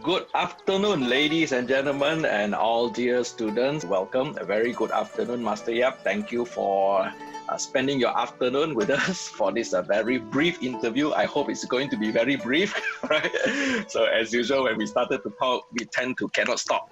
Good afternoon, ladies and gentlemen, and all dear students. Welcome. A very good afternoon, Master Yap. Thank you for spending your afternoon with us for this very brief interview. I hope it's going to be very brief, right? So as usual, when we started to talk, we tend to cannot stop.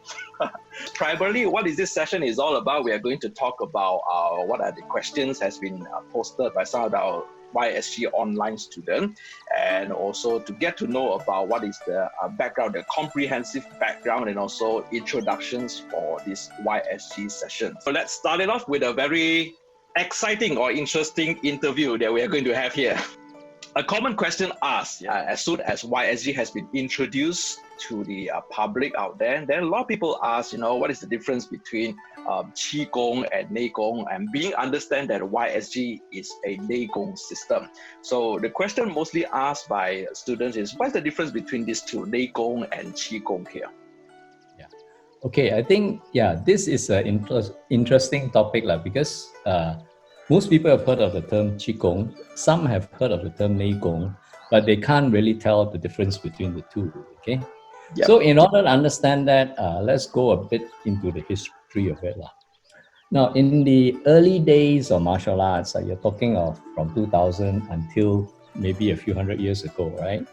Primarily, what is this session is all about, we are going to talk about what are the questions has been posted by some of our YSG online student, and also to get to know about what is the background, the comprehensive background, and also introductions for this YSG session. So let's start it off with a very exciting or interesting interview that we are going to have here. A common question asked as soon as YSG has been introduced to the public out there, then a lot of people ask, what is the difference between Qigong and Naekong, and being understand that YSG is a Naekong system. So the question mostly asked by students is, what's the difference between these two, Naekong and Qigong here? Yeah. Okay, I think, this is an interesting topic because most people have heard of the term Qigong, some have heard of the term Naekong, but they can't really tell the difference between the two, okay? Yep. So in order to understand that, let's go a bit into the history of it. Now, in the early days of martial arts, you're talking of from 2000 until maybe a few hundred years ago, right?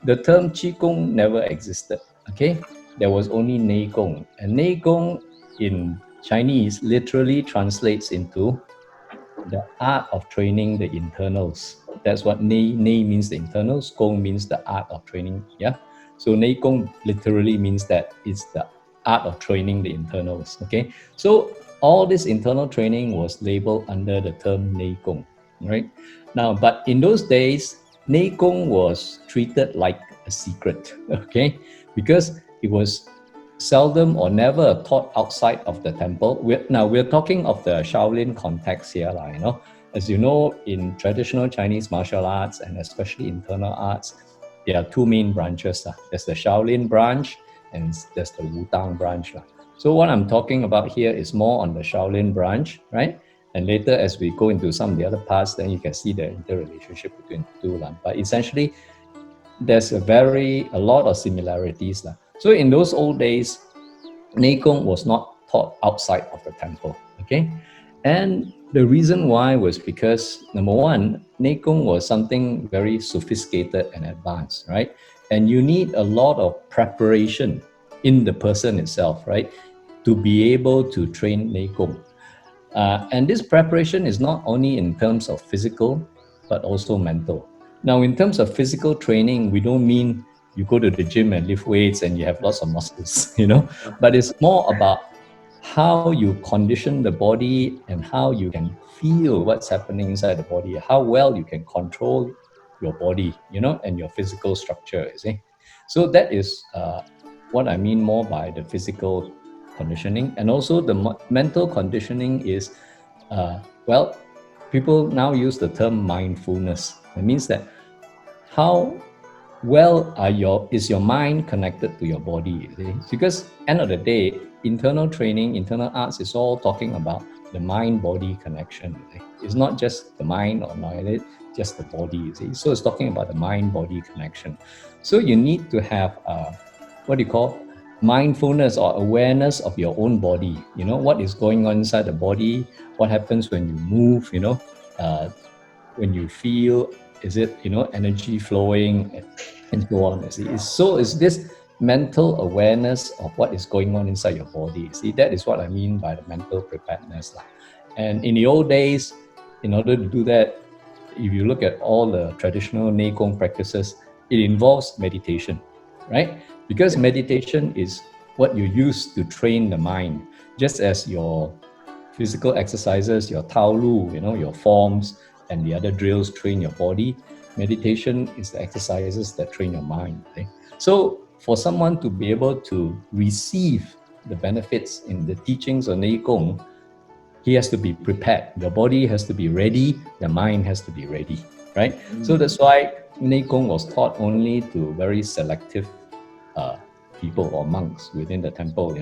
The term Qigong never existed, okay? There was only Naekong. And Naekong in Chinese literally translates into the art of training the internals. That's what Nei means, the internals. Gong means the art of training. Yeah. So Naekong literally means that it's the art of training the internals. Okay. So all this internal training was labeled under the term Naekong. Right. Now, but in those days, Naekong was treated like a secret. Okay, because it was seldom or never taught outside of the temple. We're talking of the Shaolin context here. As you know, in traditional Chinese martial arts and especially internal arts, there are two main branches. There's the Shaolin branch and there's the Wudang branch. So what I'm talking about here is more on the Shaolin branch, right? And later, as we go into some of the other parts, then you can see the interrelationship between the two. But essentially, there's a lot of similarities. So in those old days, Naekong was not taught outside of the temple, okay? And the reason why was because, number one, Naekong was something very sophisticated and advanced, right? And you need a lot of preparation in the person itself, right? To be able to train Naekong. And this preparation is not only in terms of physical, but also mental. Now, in terms of physical training, we don't mean you go to the gym and lift weights and you have lots of muscles, but it's more about how you condition the body and how you can feel what's happening inside the body, how well you can control your body, and your physical structure, you see. So that is what I mean more by the physical conditioning. And also the mental conditioning is, people now use the term mindfulness. It means that how well is your mind connected to your body? Because end of the day, internal training, internal arts is all talking about the mind-body connection. It's not just the mind or not just the body. So it's talking about the mind-body connection. So you need to have mindfulness or awareness of your own body. What is going on inside the body, what happens when you move, when you feel, is it, energy flowing and so on. So it's this mental awareness of what is going on inside your body. See, that is what I mean by the mental preparedness. And in the old days, in order to do that, if you look at all the traditional Naekong practices, it involves meditation, right? Because meditation is what you use to train the mind, just as your physical exercises, your Taolu, your forms, and the other drills train your body. Meditation is the exercises that train your mind. Okay? So for someone to be able to receive the benefits in the teachings of Naekong, he has to be prepared. The body has to be ready. The mind has to be ready, right? So that's why Naekong was taught only to very selective people or monks within the temple,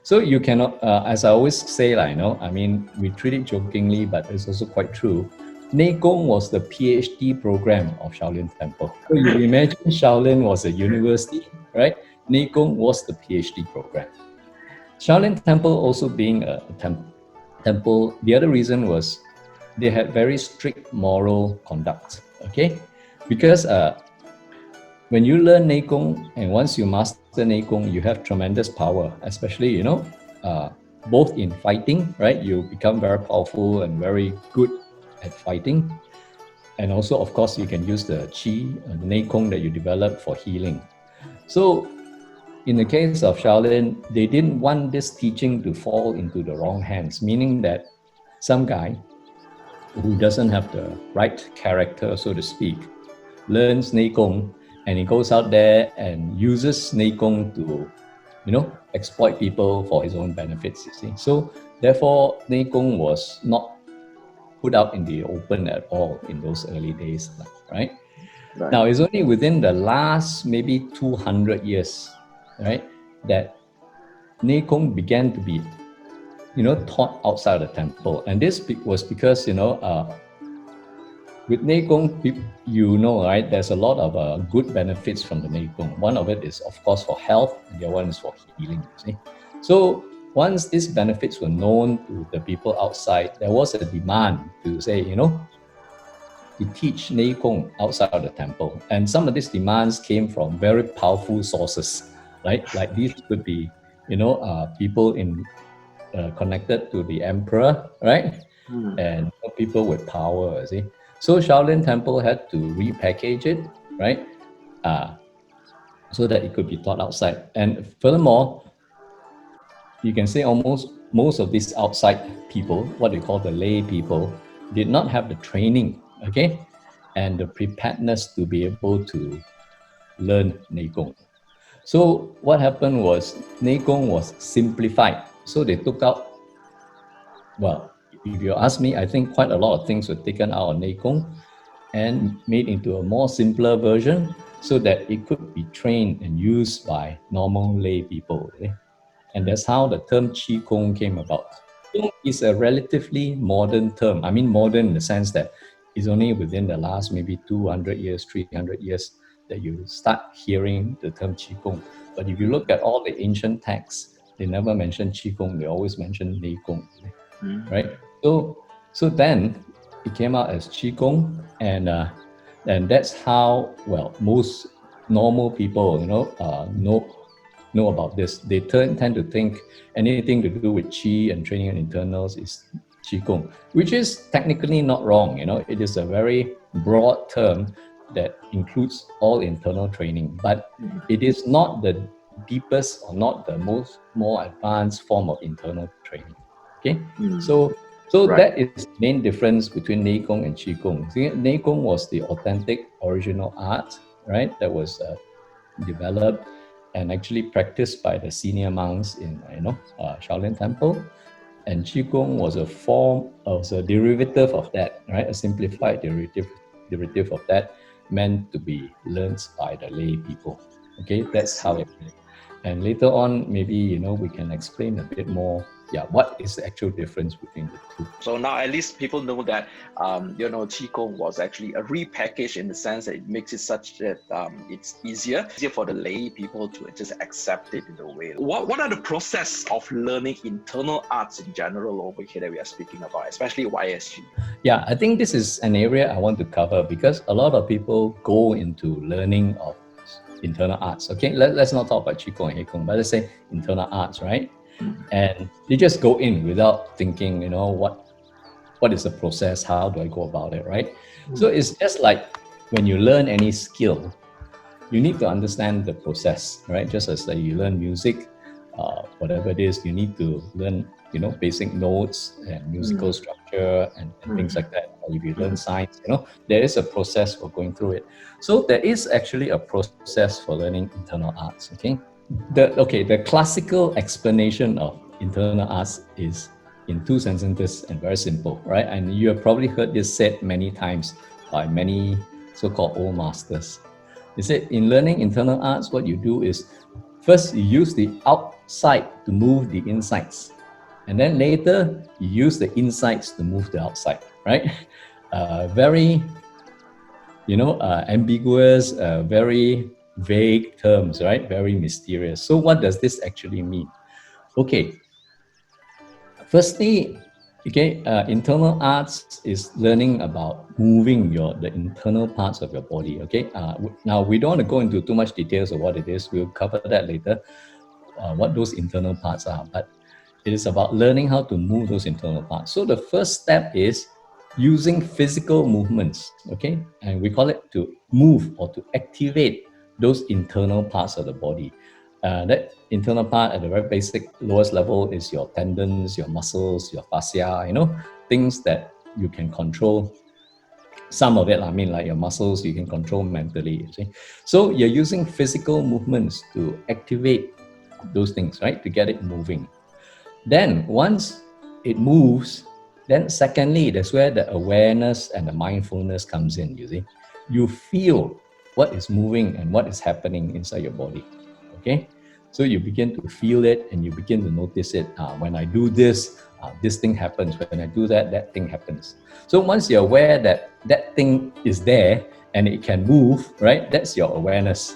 So you cannot, as I always say, we treat it jokingly, but it's also quite true. Naekong was the PhD program of Shaolin Temple. So you imagine Shaolin was a university, right? Naekong was the PhD program. Shaolin Temple also being a temple, the other reason was they had very strict moral conduct, okay? Because when you learn Naekong and once you master Naekong, you have tremendous power, especially, uh, both in fighting, right? You become very powerful and very good at fighting. And also, of course, you can use the Qi, the Naekong that you develop for healing. So in the case of Shaolin, they didn't want this teaching to fall into the wrong hands, meaning that some guy who doesn't have the right character, so to speak, learns Naekong and he goes out there and uses Naekong to, exploit people for his own benefits, you see. So therefore, Naekong was not put out in the open at all in those early days, right? Right. Now, it's only within the last maybe 200 years, right, that Naekong began to be, taught outside the temple. And this was because, with Naekong, right, there's a lot of good benefits from the Naekong. One of it is, of course, for health, and the other one is for healing, you see. So once these benefits were known to the people outside, there was a demand to say, to teach Naekong outside of the temple. And some of these demands came from very powerful sources, right? Like these could be, people connected to the emperor, right? And people with power, you see. So Shaolin Temple had to repackage it, right? So that it could be taught outside. And furthermore, you can say almost most of these outside people, what we call the lay people, did not have the training, okay, and the preparedness to be able to learn Naekong. So what happened was Naekong was simplified. So they took out, well, if you ask me, I think quite a lot of things were taken out of Naekong and made into a more simpler version so that it could be trained and used by normal lay people. Okay? And that's how the term Qigong came about. Qigong is a relatively modern term. I mean, modern in the sense that it's only within the last maybe 200 years, 300 years that you start hearing the term Qigong. But if you look at all the ancient texts, they never mention Qigong, they always mention Naekong, right? So then it came out as Qigong, and that's how, well, most normal people, know about this. They tend to think anything to do with Qi and training and internals is Qigong, which is technically not wrong. It is a very broad term that includes all internal training, but it is not the deepest or not the more advanced form of internal training. Okay, so Right. that is the main difference between Naekong and Qigong. Naekong was the authentic original art, right? That was developed and actually practiced by the senior monks in Shaolin Temple, and Qigong was a derivative of that, right? A simplified derivative of that, meant to be learned by the lay people. Okay, that's how it is. And later on, maybe we can explain a bit more. Yeah, what is the actual difference between the two? So now at least people know that Qigong was actually a repackage in the sense that it makes it such that it's easier for the lay people to just accept it in a way. What are the process of learning internal arts in general over here that we are speaking about, especially YSG? Yeah, I think this is an area I want to cover because a lot of people go into learning of internal arts. Okay, let's not talk about Qigong and Heikong, but let's say internal arts, right? And they just go in without thinking, what is the process? How do I go about it, right? So it's just like when you learn any skill, you need to understand the process, right? Just as like you learn music, whatever it is, you need to learn, basic notes and musical structure and things like that. Or if you learn science, there is a process for going through it. So there is actually a process for learning internal arts, okay? The classical explanation of internal arts is in two sentences and very simple, right? And you have probably heard this said many times by many so-called old masters. They said in learning internal arts, what you do is first you use the outside to move the insides, and then later you use the insides to move the outside, right? Very ambiguous, very vague terms, right? Very mysterious. So what does this actually mean? Okay, firstly, okay, internal arts is learning about moving the internal parts of your body. Okay, now we don't want to go into too much details of what it is. We'll cover that later. What those internal parts are, but it is about learning how to move those internal parts. So the first step is using physical movements. Okay, and we call it to move or to activate those internal parts of the body. That internal part at the very basic lowest level is your tendons, your muscles, your fascia, things that you can control. Some of it, I mean, like your muscles, you can control mentally, you see. So you're using physical movements to activate those things, right? To get it moving. Then once it moves, then secondly, that's where the awareness and the mindfulness comes in, you see. You feel what is moving and what is happening inside your body, okay? So you begin to feel it and you begin to notice it. When I do this, this thing happens. When I do that, that thing happens. So once you're aware that that thing is there and it can move, right? That's your awareness.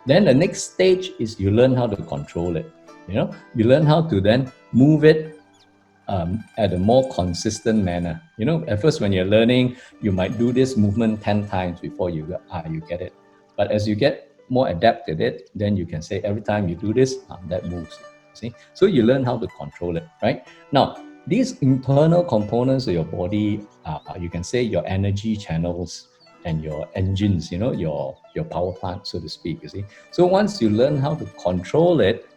Then the next stage is you learn how to control it. You learn how to then move it at a more consistent manner. At first when you're learning, you might do this movement 10 times before you get it. But as you get more adept at it, then you can say every time you do this, that moves. See? So you learn how to control it, right? Now, these internal components of your body, you can say your energy channels and your engines, your power plant, so to speak, you see. So once you learn how to control it,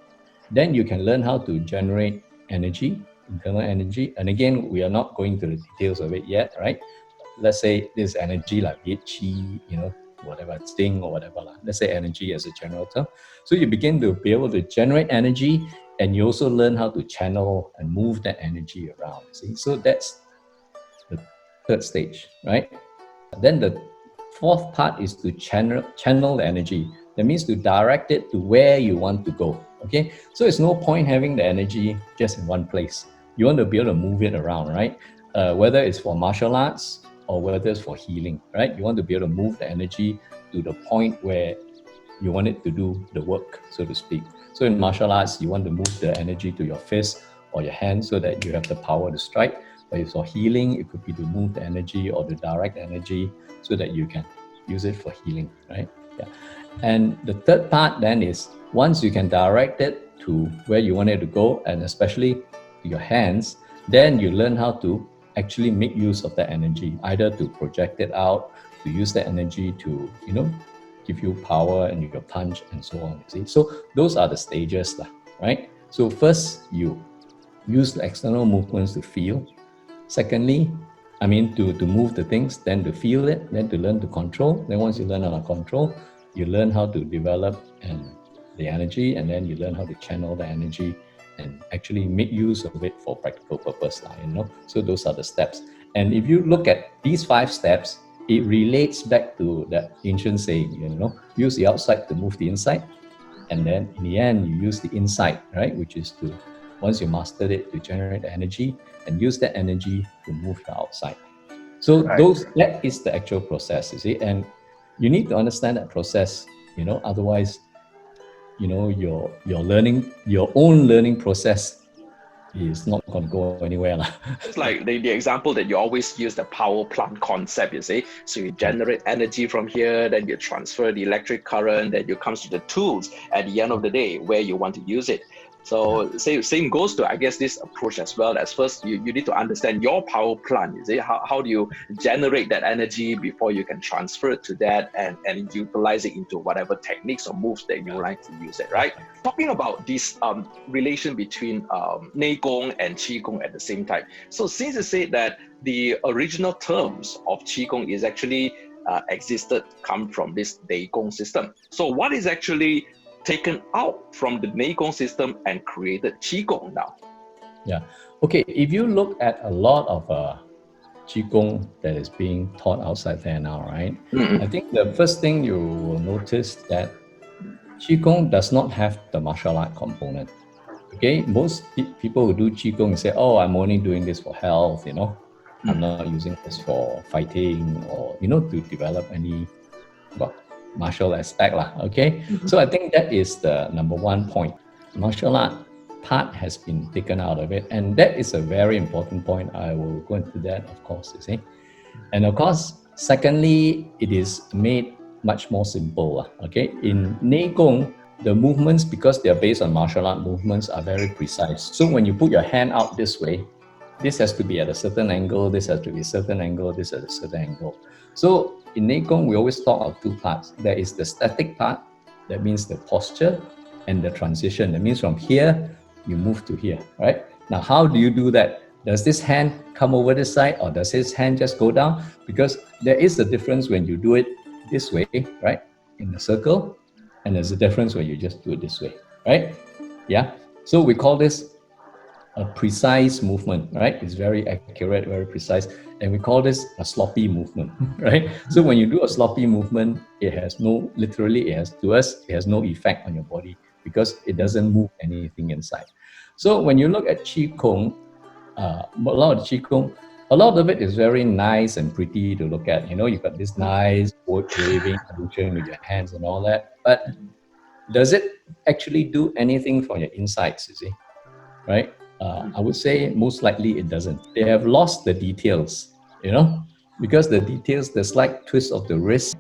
then you can learn how to generate energy, internal energy. And again, we are not going to the details of it yet, right? Let's say this energy like qi, whatever, sting or whatever. Let's say energy as a general term. So you begin to be able to generate energy and you also learn how to channel and move that energy around. See? So that's the third stage, right? Then the fourth part is to channel the energy. That means to direct it to where you want to go. Okay, so it's no point having the energy just in one place. You want to be able to move it around, right? Whether it's for martial arts or whether it's for healing, right? You want to be able to move the energy to the point where you want it to do the work, so to speak. So in martial arts, you want to move the energy to your fist or your hand so that you have the power to strike. But if for healing, it could be to move the energy or to direct energy so that you can use it for healing, right? Yeah. And the third part then is once you can direct it to where you want it to go, and especially to your hands, then you learn how to actually make use of that energy, either to project it out, to use that energy to, give you power and your punch and so on. You see, so those are the stages, right? So first you use the external movements to feel. Secondly, to move the things, then to feel it, then to learn to control. Then once you learn how to control, you learn how to develop the energy, and then you learn how to channel the energy and actually make use of it for practical purpose. So those are the steps. And if you look at these 5 steps, it relates back to that ancient saying, use the outside to move the inside. And then in the end, you use the inside, right? Which is to, once you mastered it, to generate energy and use that energy to move the outside. So that is the actual process, you see. And you need to understand that process, otherwise, your learning, your own learning process is not going to go anywhere. It's like the example that you always use, the power plant concept, you see. So you generate energy from here, then you transfer the electric current, then you comes to the tools at the end of the day where you want to use it. So same goes to, I guess, this approach as well. As first, you need to understand your power plant. You see, how do you generate that energy before you can transfer it to that and utilize it into whatever techniques or moves that you like to use it, right? Talking about this relation between Naekong and Qigong at the same time. So since you said that the original terms of Qigong is actually come from this Naekong system. So what is actually taken out from the Naekong system and created Qigong now? Yeah. Okay. If you look at a lot of Qigong that is being taught outside there now, right? I think the first thing you will notice that Qigong does not have the martial art component. Okay, most people who do Qigong say, oh, I'm only doing this for health, I'm not using this for fighting or, to develop any martial aspect lah, okay? So I think that is the number one point. Martial art part has been taken out of it, and that is a very important point. I will go into that, of course, you see. And of course, secondly, it is made much more simple, okay? In Naekong, the movements, because they are based on martial art movements, are very precise. So when you put your hand out this way, this has to be at a certain angle, this has to be a certain angle, this at a certain angle. So in Naekong, we always talk of two parts. There is the static part, that means the posture, and the transition. That means from here, you move to here, right? Now, how do you do that? Does this hand come over this side, or does his hand just go down? Because there is a difference when you do it this way, right? In a circle, and there's a difference when you just do it this way, right? Yeah. So we call this a precise movement, right? It's very accurate, very precise. And we call this a sloppy movement, right? So when you do a sloppy movement, it has no, literally, it has no effect on your body because it doesn't move anything inside. So when you look at Qigong, a lot of Qigong, a lot of it is very nice and pretty to look at. You know, you've got this nice waving motion with your hands and all that. But does it actually do anything for your insides, you see? Right? I would say most likely it doesn't. They have lost the details, you know, because the details, the slight twist of the wrist,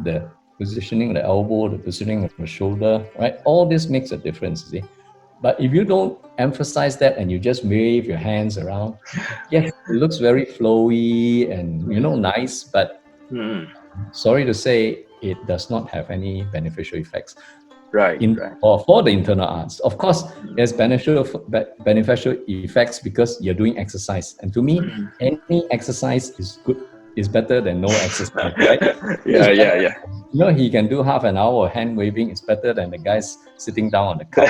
the positioning of the elbow, the positioning of the shoulder, right? All this makes a difference, you see. But if you don't emphasize that and you just wave your hands around, yes, it looks very flowy and, you know, nice, but sorry to say, it does not have any beneficial effects. Right. Or for the internal arts. Of course, there's beneficial effects because you're doing exercise. And to me, any exercise is good, is better than no exercise, right? Yeah. You know, he can do half an hour of hand waving. It's better than the guys sitting down on the couch.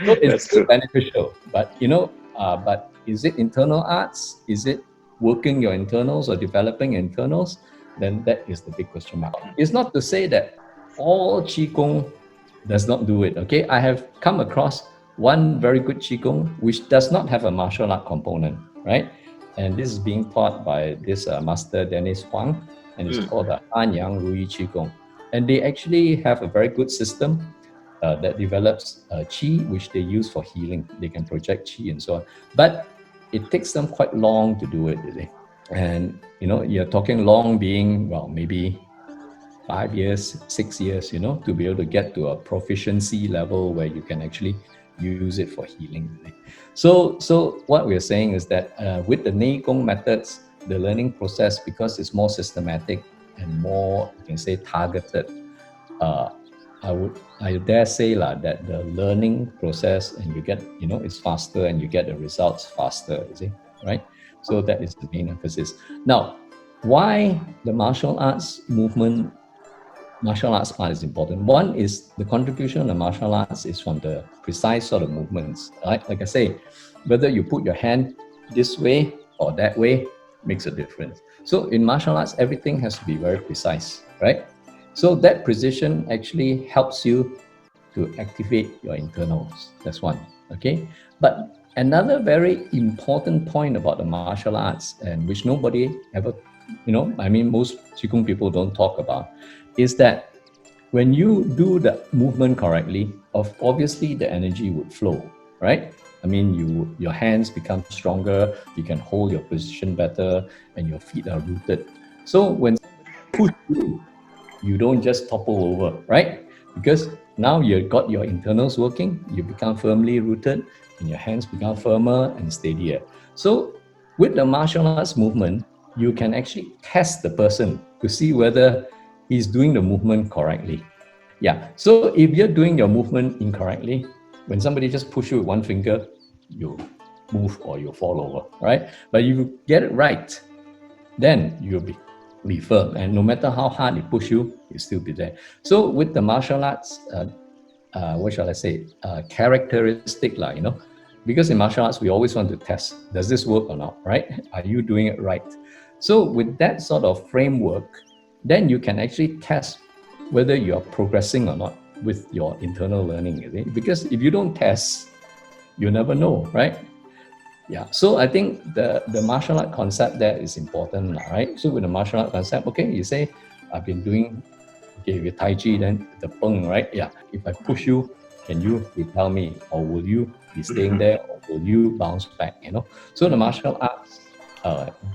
So it's still beneficial. But, you know, but is it internal arts? Is it working your internals or developing your internals? Then that is the big question mark. It's not to say that all Qigong does not do it, okay? I have come across one very good Qigong which does not have a martial art component, right? And this is being taught by this Master Dennis Huang, and it's called the Anyang Rui Qigong. And they actually have a very good system that develops Qi, which they use for healing. They can project Qi and so on. But it takes them quite long to do it, you see. And, you know, you're talking long being, well, maybe 5 years, 6 years, you know, to be able to get to a proficiency level where you can actually use it for healing. So what we're saying is that with the Naekong methods, the learning process, because it's more systematic and more, you can say, targeted, I dare say that the learning process, and you get, you know, it's faster and you get the results faster, you see, right? So that is the main emphasis. Now, why the martial arts movement, martial arts part is important? One is the contribution of the martial arts is from the precise sort of movements, right? Like I say, whether you put your hand this way or that way makes a difference. So in martial arts, everything has to be very precise, right? So that precision actually helps you to activate your internals. That's one, okay? But another very important point about the martial arts, and which nobody ever, you know, I mean, most Qigong people don't talk about, is that when you do the movement correctly, obviously the energy would flow, right? I mean, your hands become stronger, you can hold your position better, and your feet are rooted. So when push you, you don't just topple over, right? Because now you've got your internals working, you become firmly rooted, and your hands become firmer and steadier. So with the martial arts movement, you can actually test the person to see whether he's doing the movement correctly. Yeah, so if you're doing your movement incorrectly, when somebody just push you with one finger, you move or you fall over, right? But if you get it right, then you'll be firm, and no matter how hard it push you, you'll still be there. So with the martial arts, what shall I say, characteristic, you know, because in martial arts, we always want to test, does this work or not, right? Are you doing it right? So with that sort of framework, then you can actually test whether you're progressing or not with your internal learning. Because if you don't test, you never know, right? Yeah, so I think the martial art concept there is important, right? So with the martial art concept, okay, you say, I've been doing okay, with Tai Chi, then the peng, right? Yeah. If I push you, can you repel me? Or will you be staying there? Or will you bounce back? So the martial arts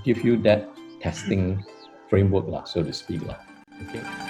give you that testing framework, so to speak. Okay.